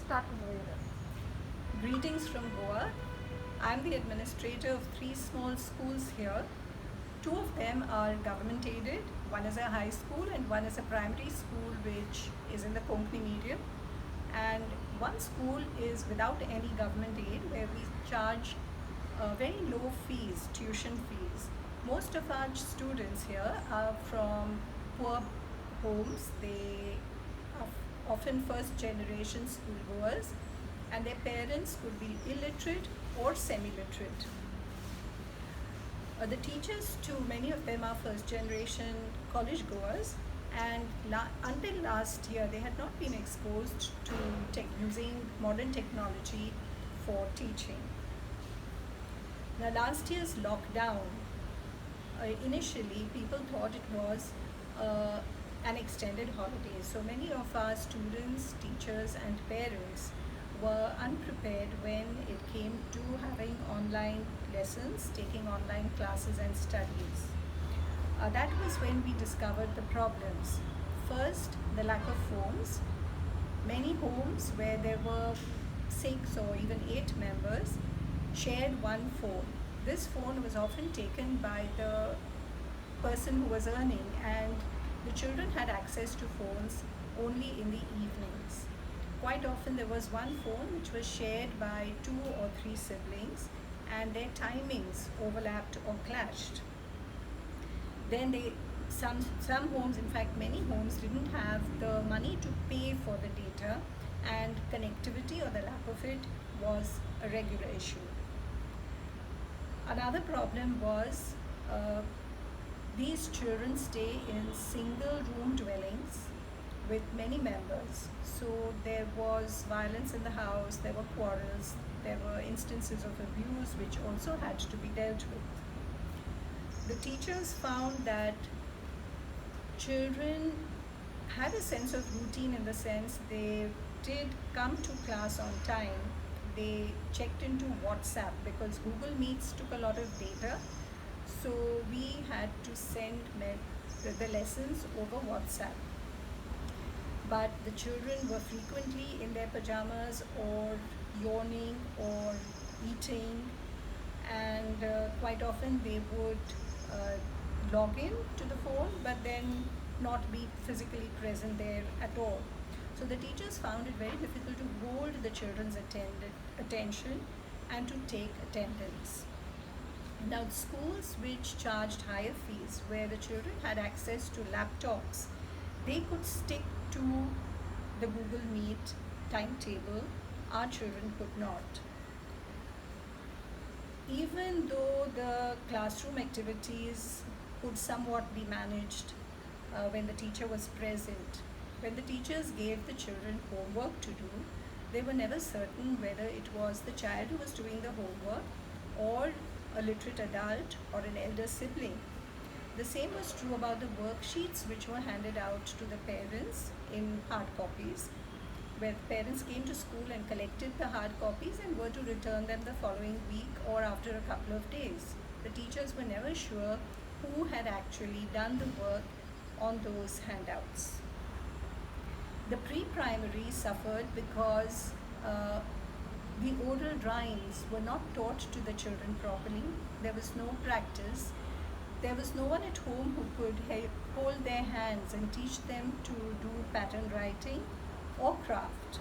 start with. Greetings from Goa. I'm the administrator of three small schools here. Two of them are government aided, one is a high school and one is a primary school which is in the Konkani medium. And one school is without any government aid where we charge very low fees, tuition fees. Most of our students here are from poor homes. They are often first generation schoolgoers and their parents could be illiterate or semi-literate. The teachers too, many of them are first generation college goers, and until last year they had not been exposed to using modern technology for teaching. Now last year's lockdown, initially people thought it was an extended holiday. So many of our students, teachers and parents were unprepared when it came to having online lessons, taking online classes and studies. That was when we discovered the problems. First, the lack of phones. Many homes where there were 6 or even 8 members shared one phone. This phone was often taken by the person who was earning, and the children had access to phones only in the evenings. Quite often there was one phone which was shared by 2 or 3 siblings and their timings overlapped or clashed. Then some homes, in fact many homes, didn't have the money to pay for the data, and connectivity or the lack of it was a regular issue. Another problem was these children stay in single room dwellings with many members. So there was violence in the house, there were quarrels, there were instances of abuse which also had to be dealt with. The teachers found that children had a sense of routine in the sense they did come to class on time. They checked into WhatsApp because Google Meets took a lot of data. So we had to send the lessons over WhatsApp. But the children were frequently in their pajamas or yawning or eating, and quite often they would log in to the phone but then not be physically present there at all. So the teachers found it very difficult to hold the children's attention and to take attendance. Now, schools which charged higher fees, where the children had access to laptops, they could stick to the Google Meet timetable. Our children could not. Even though the classroom activities could somewhat be managed when the teacher was present, when the teachers gave the children homework to do, they were never certain whether it was the child who was doing the homework or a literate adult or an elder sibling. The same was true about the worksheets which were handed out to the parents in hard copies, where parents came to school and collected the hard copies and were to return them the following week or after a couple of days. The teachers were never sure who had actually done the work on those handouts. The pre-primary suffered because the oral rhymes were not taught to the children properly. There was no practice. There was no one at home who could hold their hands and teach them to do pattern writing or craft.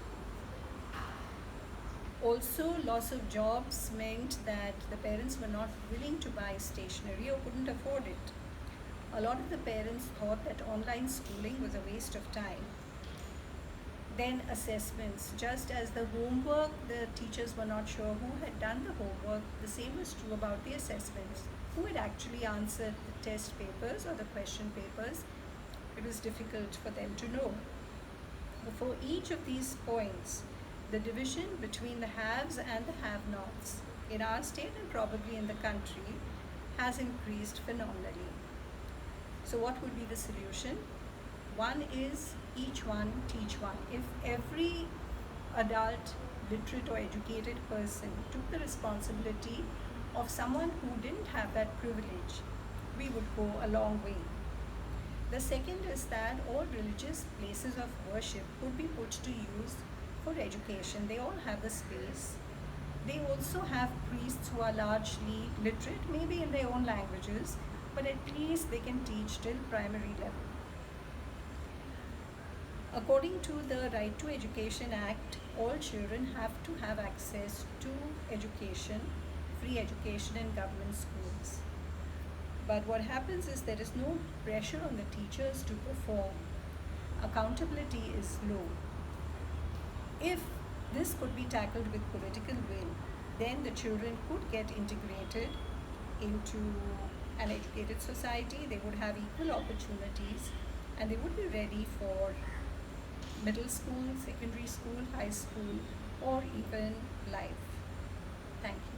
Also, loss of jobs meant that the parents were not willing to buy stationery or couldn't afford it. A lot of the parents thought that online schooling was a waste of time. Then assessments, just as the homework, the teachers were not sure who had done the homework, the same was true about the assessments. Who had actually answered the test papers or the question papers? It was difficult for them to know. For each of these points, the division between the haves and the have-nots in our state and probably in the country has increased phenomenally. So what would be the solution? One is each one teach one. If every adult, literate or educated person took the responsibility of someone who didn't have that privilege, we would go a long way. The second is that all religious places of worship could be put to use for education. They all have the space. They also have priests who are largely literate, maybe in their own languages, but at least they can teach till primary level. According to the Right to Education Act, all children have to have access to education, free education in government schools. But what happens is there is no pressure on the teachers to perform. Accountability is low. If this could be tackled with political will, then the children could get integrated into an educated society, they would have equal opportunities, and they would be ready for middle school, secondary school, high school, or even life. Thank you.